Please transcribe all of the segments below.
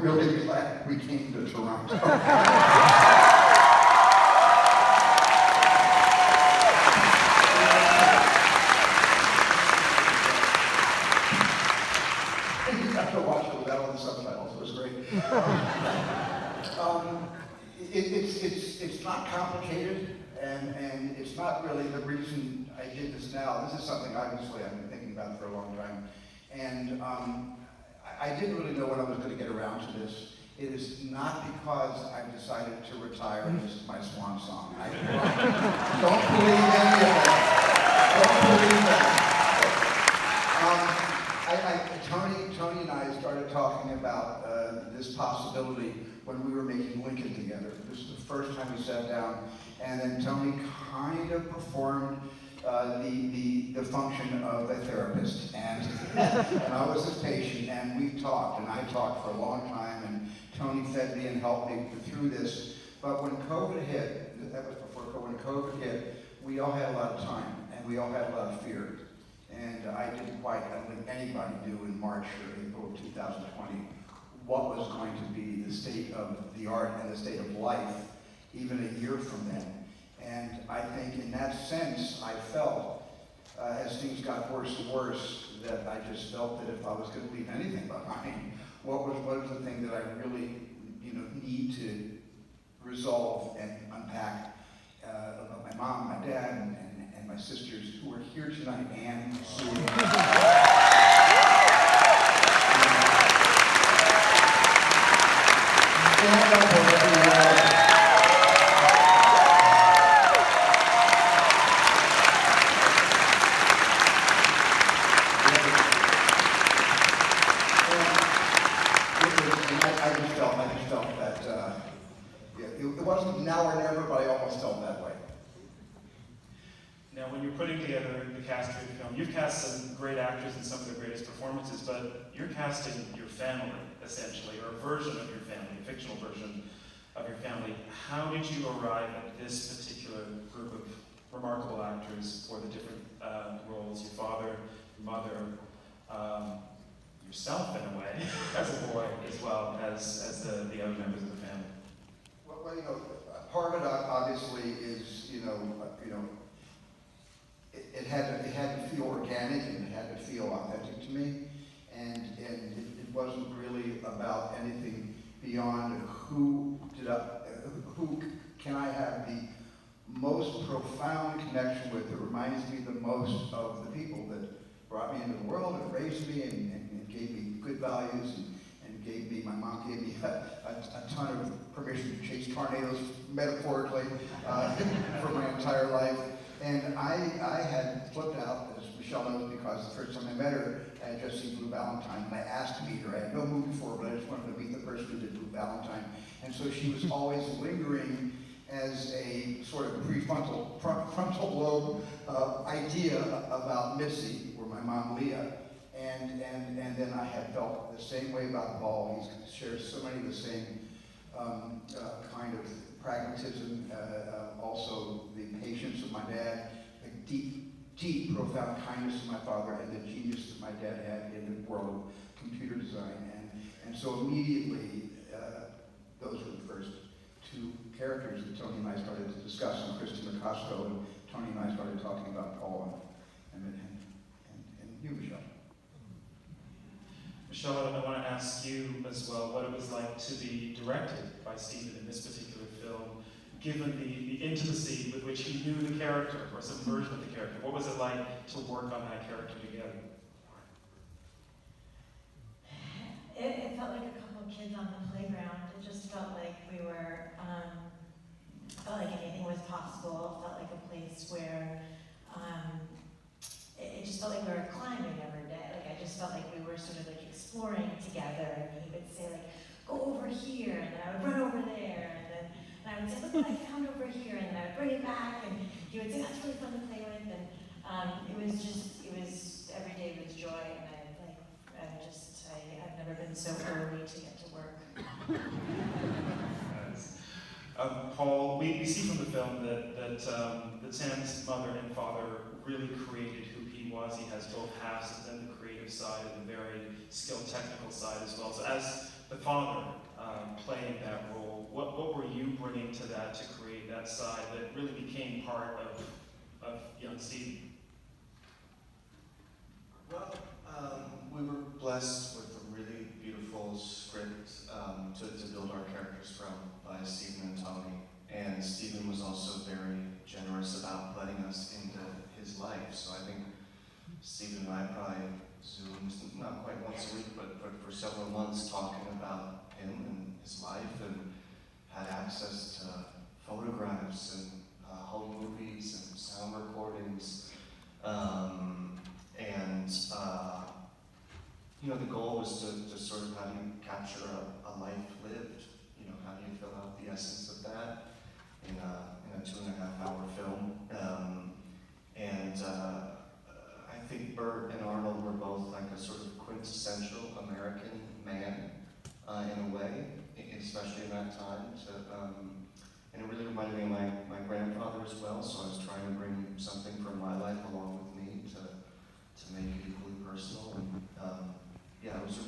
Really glad we came to Toronto. You have to watch it without all the subtitles. It was great. It's not complicated, and it's not really the reason I did this now. This is something obviously I've been thinking about for a long time, and I didn't really know when I was going to get around to this. It is not because I've decided to retire and this is my swan song. I don't believe any of that. Don't believe that. Tony and I started talking about this possibility when we were making Lincoln together. This is the first time we sat down, and then Tony kind of performed the function of a therapist, and I was his patient, and we talked, and I talked for a long time, and Tony fed me and helped me through this. But when COVID hit, that was before COVID, when COVID hit, we all had a lot of time, and we all had a lot of fear. And I didn't quite, I don't think anybody knew in March or April of 2020 what was going to be the state of the art and the state of life even a year from then. And I think in that sense, I felt, as things got worse and worse, that I just felt that if I was going to leave anything behind, what was the thing that I really, need to resolve and unpack about my mom, my dad, and my sisters who are here tonight, and Sue. Stand up, everyone. I just felt that it wasn't now or never, but I almost felt that way. Now, when you're putting together the cast for your film, you've cast some great actors in some of the greatest performances, but you're casting your family, essentially, or a version of your family, a fictional version of your family. How did you arrive at this particular group of remarkable actors for the different roles? Your father, your mother, yourself in a way, as a boy, as well as the other members of the family. Well, part of it obviously is, it had to feel organic and it had to feel authentic to me, and it wasn't really about anything beyond who can I have the most profound connection with, that reminds me the most of the people that brought me into the world and raised me and gave me good values and my mom gave me a ton of permission to chase tornadoes, metaphorically, for my entire life. And I had flipped out, as Michelle knows, because the first time I met her, I had just seen Blue Valentine, and I asked to meet her. I had no movie for her, but I just wanted to meet the person who did Blue Valentine. And so she was always lingering as a sort of frontal lobe idea about Missy, or my mom Leah. And then I had felt the same way about Paul. He shares so many of the same kind of pragmatism, also the patience of my dad, the deep, profound kindness of my father, and the genius that my dad had in the world of computer design. And so immediately, those were the first two characters that Tony and I started to discuss, and Christy McCosco, and Tony and I started talking about Paul and you, Michelle. Michelle, I want to ask you as well what it was like to be directed by Stephen in this particular film, given the intimacy with which he knew the character, or some version of the character. What was it like to work on that character together? It felt like a couple of kids on the playground. It just felt like we were, felt like anything was possible. It felt like a place where it just felt like we were climbing every day. Like I just felt like we were sort of like exploring together, and he would say like, go over here, and then I would run over there, and I would say, look what I found over here, and then I would bring it back, and he would say, that's really fun to play with, and it was every day was joy, and I've never been so early to get to work. Nice. Paul, we see from the film that Tan's mother and father really created who he was. He has both halves, and then the creative side and the very skilled technical side as well. So as the father playing that role, what were you bringing to that to create that side that really became part of young Stephen? Well, we were blessed with a really beautiful script to build our characters from by Stephen and Tony. And Stephen was also very generous about letting us into his life. So I think Stephen and I probably Zoomed, not quite once a week, but for several months talking about him and his life, and had access to photographs and home movies and sound recordings. The goal was to sort of how do you capture a life lived? How do you fill out the essence of that in a 2.5-hour film? I think Burt and Arnold were both like a sort of quintessential American man in a way, especially in that time. And it really reminded me of my grandfather as well, so I was trying to bring something from my life along with me to make it equally personal. And it was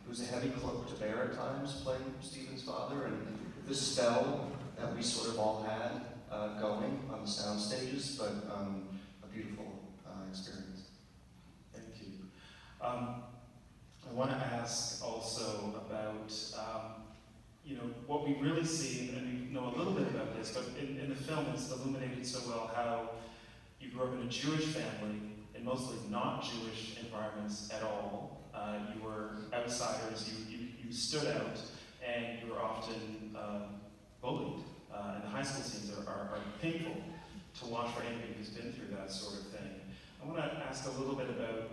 it was a heavy cloak to bear at times, playing Stephen's father, and the spell that we sort of all had going on the sound stages, but a beautiful experience. Thank you. I want to ask also about what we really see, and we know a little bit about this, but in the film it's illuminated so well how you grew up in a Jewish family in mostly not Jewish environments at all. You were outsiders, you stood out, and you were often bullied. And the high school scenes are painful to watch for anybody who's been through that sort of thing. I want to ask a little bit about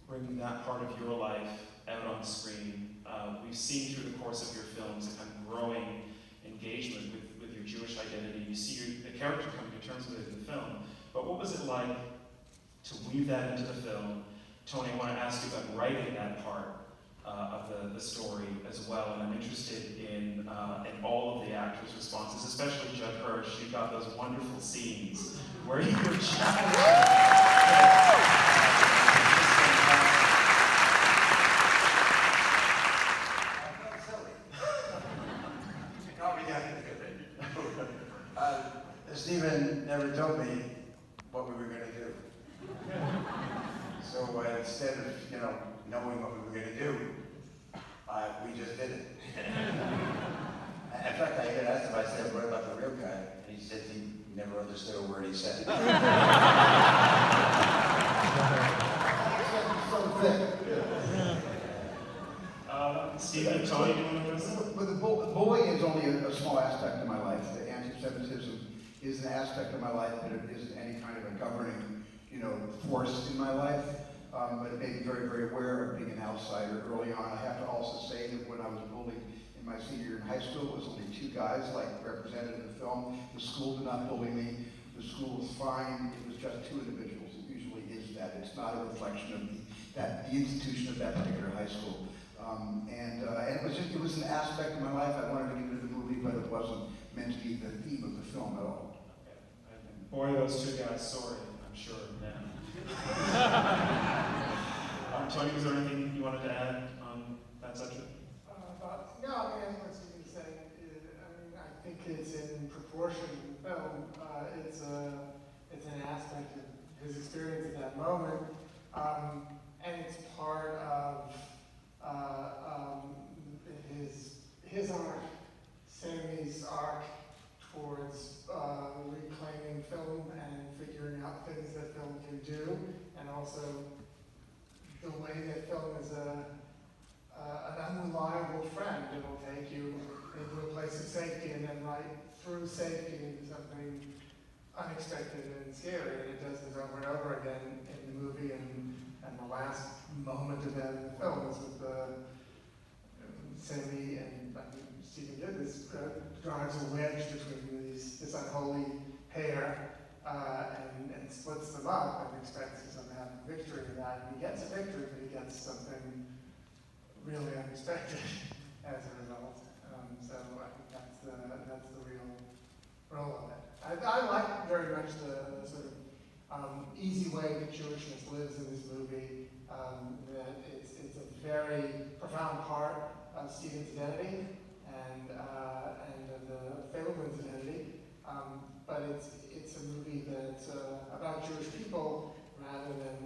bringing that part of your life out on screen. We've seen through the course of your films a kind of growing engagement with your Jewish identity. You see the character coming to terms with it in the film. But what was it like to weave that into the film? Tony, I want to ask you about writing that part of the story as well, and I'm interested in all of the actors' responses, especially Judd Hirsch. You've got those wonderful scenes where you were Stephen never told me what we were going to do. So instead of, knowing what we were going to do, we just did it. In fact, I even asked him, I said, what about the real guy? And he said he never understood a word he said. Stephen, Tony, do you want to listen? But the bullying is only a small aspect of my life. The anti-Semitism is an aspect of my life, but it isn't any kind of a governing, force in my life. But it made me very, very aware of being an outsider early on. I have to also say that when I was bullied in my senior year in high school, it was only 2 guys, represented in the film. The school did not bully me. The school was fine. It was just 2 individuals. It usually is that. It's not a reflection of the institution of that particular high school. And it was an aspect of my life. I wanted to get into the movie, but it wasn't meant to be the theme of the film at all. Okay. Boy, those 2 guys, sorry, I'm sure now. Tony, was there anything you wanted to add on that subject? No, I mean, what Stephen was saying, I think it's in proportion to the film. It's an aspect of his experience at that moment, and it's part of his arc, Sammy's arc towards reclaiming film and figuring out things that film can do, and also the way that film is an unreliable friend. It will take you into a place of safety and then right through safety into something unexpected and scary. And it does this over and over again in the movie, and the last moment of that in the film is with Sammy and Stephen did this, drives a wedge between this unholy pair and splits them up and expects to somehow have a victory in that. And he gets a victory, but he gets something really unexpected as a result. So I think that's the real role of it. I like very much the sort of easy way that Jewishness lives in this movie. That it's a very profound part Stephen's identity and the Fabelmans' identity. But it's a movie that's about Jewish people rather than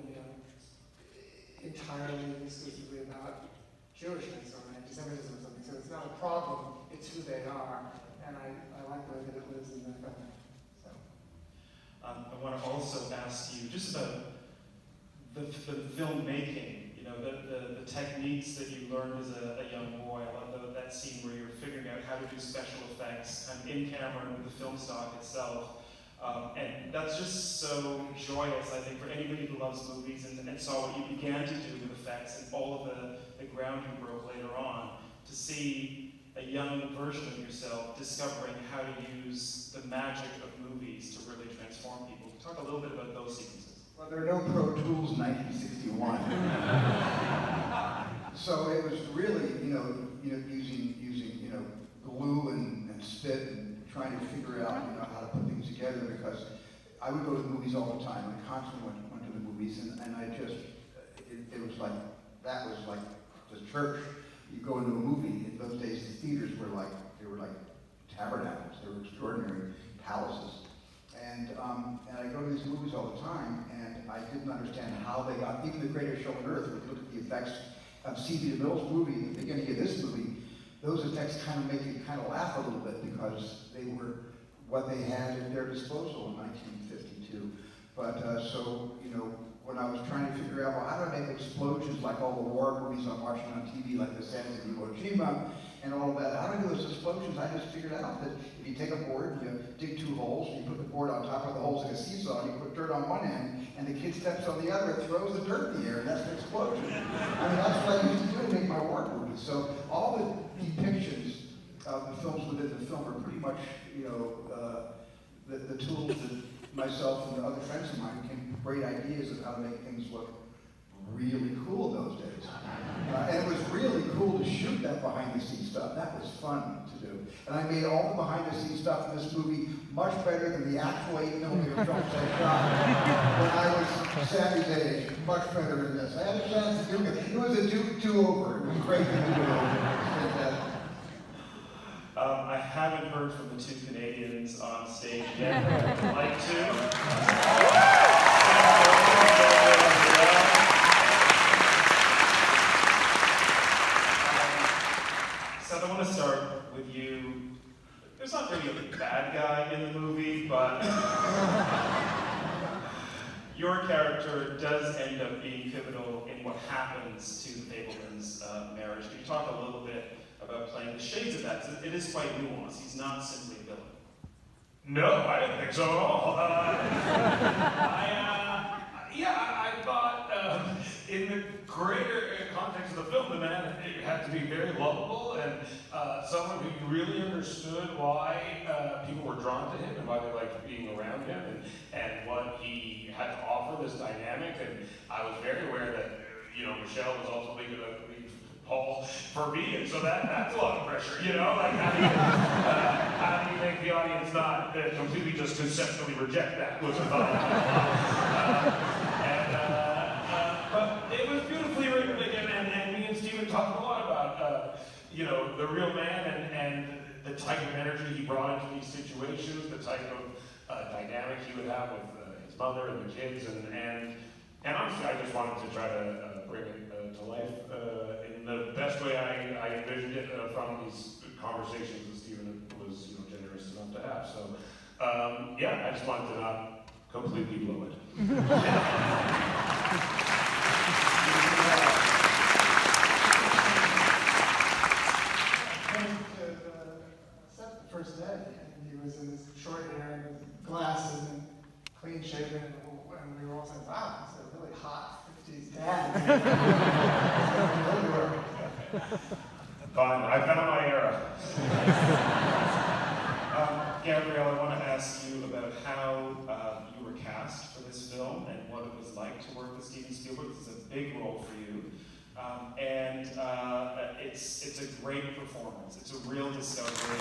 entirely and exclusively about Jewishness or anti-Semitism or something. So it's not a problem, it's who they are. And I like the way that it lives in the film. So. I want to also ask you just about the filmmaking, the techniques that you learned as a young boy. I love that scene where you're figuring out how to do special effects in camera with the film stock itself. And that's just so joyous, I think, for anybody who loves movies and saw what you began to do with effects and all of the ground you broke later on, to see a young version of yourself discovering how to use the magic of movies to really transform people. Talk a little bit about those sequences. Well, there are no Pro Tools in 1961. So it was really, using glue and spit and trying to figure out, how to put things together, because I would go to the movies all the time. I constantly went to the movies, and I just, it was like, that was like the church. You go into a movie, in those days the theaters were like tabernacles. They were extraordinary palaces. And I go to these movies all the time, and I didn't understand how they got, even The Greatest Show on Earth, when you look at the effects of C.B. DeMille's movie, at the beginning of this movie, those effects kind of make you kind of laugh a little bit because they were what they had at their disposal in 1952. But when I was trying to figure out, well, how do I make explosions like all the war movies I'm watching on TV, like the Sands of Iwo Jima and all of that, how do I do those explosions? I just figured out that if you take a board, you dig 2 holes, you put the board on top of the holes like a seesaw, and you put dirt on one end, and the kid steps on the other and throws the dirt in the air, and that's an explosion. I mean, that's what I used to do to make my war movies. So all the depictions of the films within the film are pretty much, the tools that myself and the other friends of mine came with great ideas of how to make things look really cool those days. And it was really cool to shoot that behind-the-scenes stuff. That was fun to do. And I made all the behind-the-scenes stuff in this movie much better than the actual 8mm films I shot when I was Sammy's age. Much better than this. I had a chance to do it. It was a do-over. It was great to do it over. I haven't heard from the 2 Canadians on stage yet. I'd like to. Seth, I want to start with you. There's not really a bad guy in the movie, but your character does end up being pivotal in what happens to the Fabelmans' marriage. Can you talk a little bit about playing the shades of that? It is quite nuanced. He's not simply a villain. No, I didn't think so at all. I thought in the greater context of the film, the man had to be very lovable and someone who really understood why people were drawn to him and why they liked being around him and what he had to offer, this dynamic. And I was very aware that, Michelle was ultimately going to leave Paul for me, and so that's a lot of pressure, like how do you make the audience not completely just conceptually reject that, which I thought. But it was beautifully written, and me and Stephen talked a lot about, the real man and the type of energy he brought into these situations, the type of dynamic he would have with his mother and the kids, and honestly, I just wanted to try to bring it to life in the best way I envisioned it from these conversations that Stephen was generous enough to have. So, I just wanted to not completely blow it. Seth the first day, and he was in his short hair and his glasses and clean shaven, and we were all saying, wow, he's a really hot 50s dad. Fine, I found my era. Gabrielle, I want to ask you about how you were cast for this film and what it was like to work with Steven Spielberg. This is a big role for you. And it's a great performance. It's a real discovery.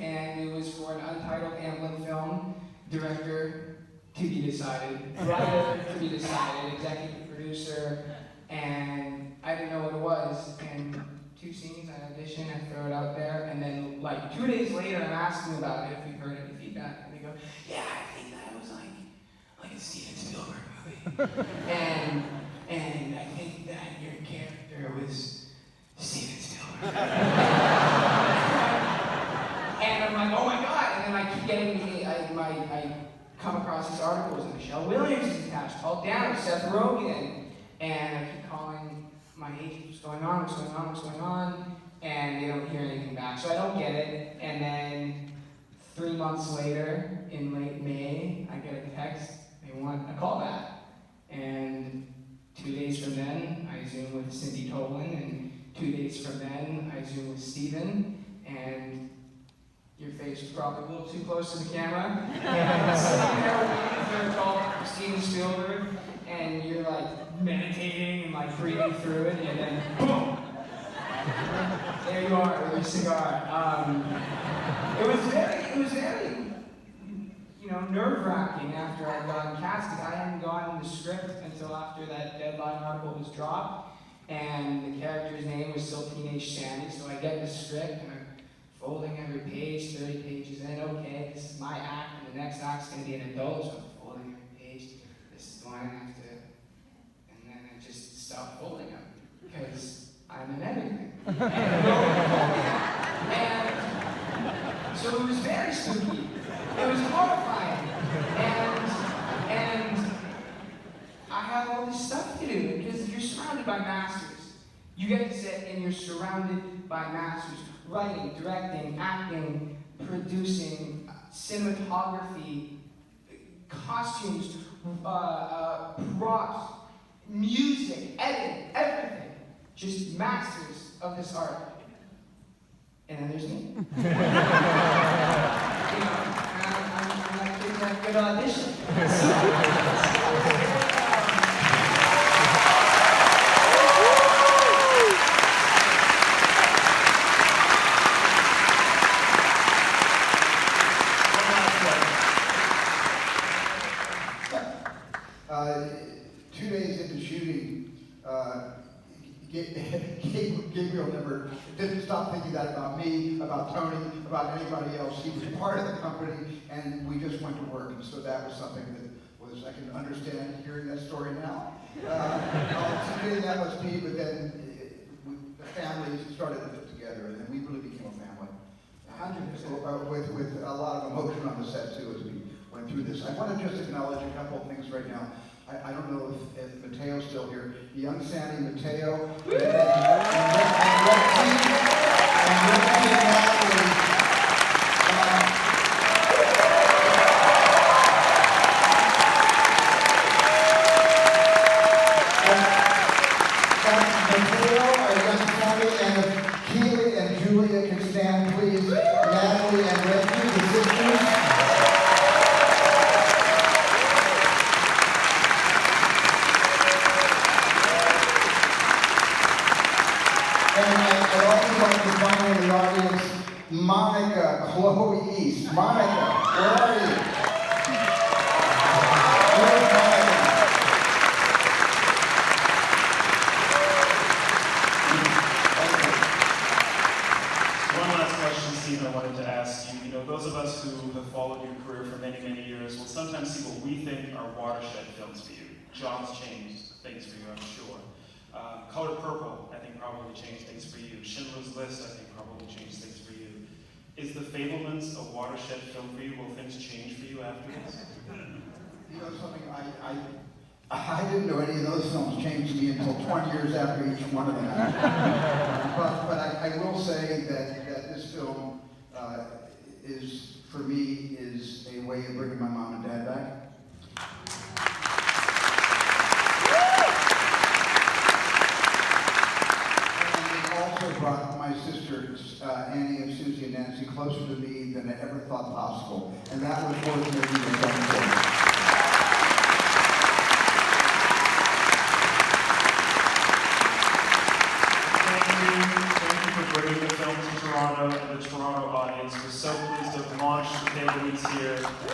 and it was for an untitled Amblin film. Director, to be decided. Writer, to be decided. Executive producer, and I didn't know what it was. And 2 scenes, I audition, I throw it out there, and then like 2 days later, I'm asking about it if we've heard any feedback, and they go, "Yeah, I think that was like a Steven Spielberg movie." and I think that your character was Steven Spielberg. And I'm like, oh my God, and then I keep getting, I come across these articles, and Michelle Williams is attached, Paul Dano, Seth Rogen, and I keep calling my agent, what's going on, and they don't hear anything back, so I don't get it, and then 3 months later, in late May, I get a text, they want a callback, and 2 days from then, I Zoom with Cindy Tolan, and 2 days from then, I Zoom with Steven, and your face was probably a little too close to the camera, and sitting there waiting for a call from Steven Spielberg, and you're like meditating and like breathing through it, and then boom! There you are with your cigar. It was very, nerve-wracking after I'd gotten cast, because I hadn't gotten the script until after that Deadline article was dropped, and the character's name was still Teenage Sandy, so I get the script, and I'm folding every page, 30 pages in, okay, this is my act, and the next act's going to be an adult, so I'm folding every page, this is the one I have to, and then I just stop folding them, because I'm in everything. And so it was very spooky. It was horrifying. And I have all this stuff to do, because you're surrounded by masters. You get to sit and you're surrounded by masters. Writing, directing, acting, producing, cinematography, costumes, props, music, editing, everything. Just masters of this art. And then there's me. I'm like kids that good audition. Gabriel never didn't stop thinking that about me, about Tony, about anybody else. He was part of the company, and we just went to work. And so that was something that was, I can understand hearing that story now. That was me, but then the family started to fit together, and then we really became a family. 100%. With a lot of emotion on the set too as we went through this. I want to just acknowledge a couple of things right now. I don't know if Mateo's still here. Young Sandy, Mateo, and Ricky Mateo, our young Sandy, and if Keely and Julia can stand, please. Natalie and Reggie, the sisters. In the audience, Monica, Chloe East. Monica, where are you? Where's Monica? One last question, Steve, I wanted to ask you. Those of us who have followed your career for many, many years will sometimes see what we think are watershed films for you. Jaws changed things for you, I'm sure. Color Purple, I think, probably changed things for you. Schindler's List, I think, probably changed things for you. Is The Fabelmans a watershed film for you? Will things change for you after this? You know something, I didn't know any of those films changed me until 20 years after each one of them. but I will say that this film is, for me, is a way of bringing my mom and dad back. Brought my sisters, Annie and Susie and Nancy, closer to me than I ever thought possible. And that was worth making the film. Thank you for bringing the film to Toronto and the Toronto audience. We're so pleased to have launched the Fabelmans here.